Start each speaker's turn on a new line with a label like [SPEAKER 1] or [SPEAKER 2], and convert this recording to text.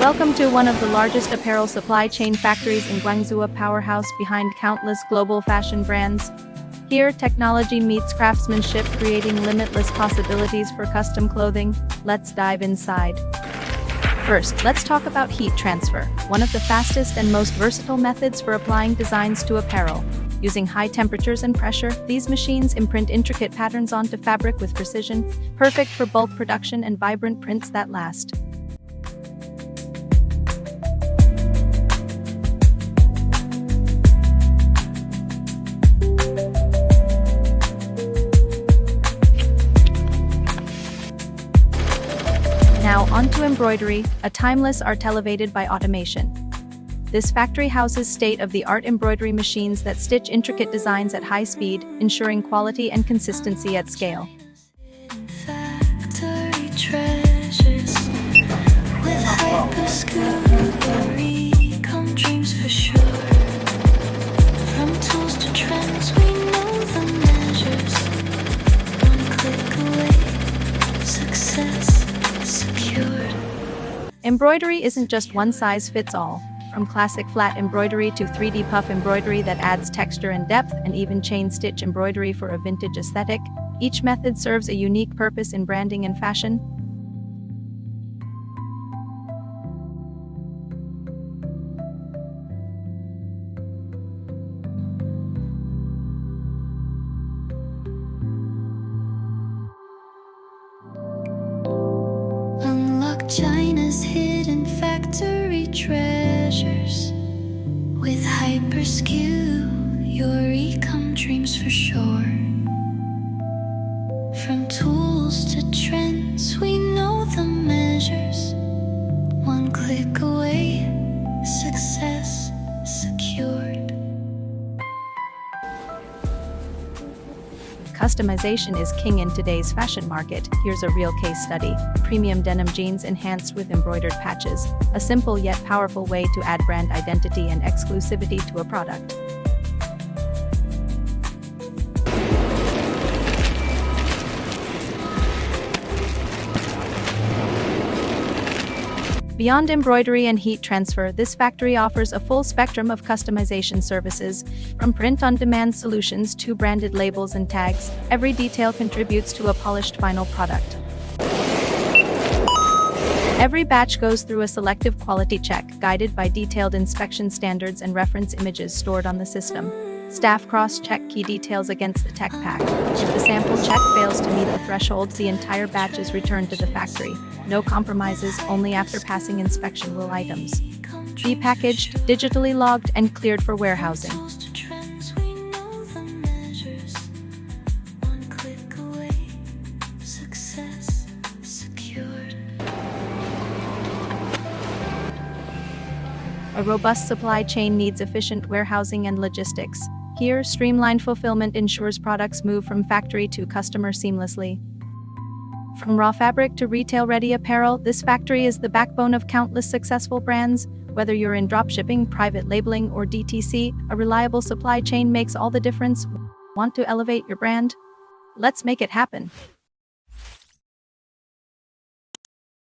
[SPEAKER 1] Welcome to one of the largest apparel supply chain factories in Guangzhou, a powerhouse behind countless global fashion brands. Here, technology meets craftsmanship, creating limitless possibilities for custom clothing. Let's dive inside. First, let's talk about heat transfer, one of the fastest and most versatile methods for applying designs to apparel. Using high temperatures and pressure, these machines imprint intricate patterns onto fabric with precision, perfect for bulk production and vibrant prints that last. Now onto embroidery, a timeless art elevated by automation. This factory houses state-of-the-art embroidery machines that stitch intricate designs at high speed, ensuring quality and consistency at scale.
[SPEAKER 2] Factory treasures with HyperSKU, come dreams for sure. From tools to trends, we know the measures. One click away, success secured.
[SPEAKER 1] Embroidery isn't just one size fits all. From classic flat embroidery to 3D puff embroidery that adds texture and depth, and even chain stitch embroidery for a vintage aesthetic, each method serves a unique purpose in branding and fashion.
[SPEAKER 2] Unlock China's hidden factory treasures. With HyperSKU, your e-com dreams for sure. From tools to trends, we know the measures. One click away, success secured.
[SPEAKER 1] Customization is king in today's fashion market. Here's a real case study. Premium denim jeans enhanced with embroidered patches, a simple yet powerful way to add brand identity and exclusivity to a product. Beyond embroidery and heat transfer, this factory offers a full spectrum of customization services. From print-on-demand solutions to branded labels and tags, every detail contributes to a polished final product. Every batch goes through a selective quality check, guided by detailed inspection standards and reference images stored on the system. Staff cross-check key details against the tech pack. If the sample check fails to meet the threshold, the entire batch is returned to the factory. No compromises, only after passing inspection will items be packaged, digitally logged, and cleared for warehousing. A robust supply chain needs efficient warehousing and logistics. Here, streamlined fulfillment ensures products move from factory to customer seamlessly. From raw fabric to retail-ready apparel, this factory is the backbone of countless successful brands. Whether you're in dropshipping, private labeling, or DTC, a reliable supply chain makes all the difference. Want to elevate your brand? Let's make it happen.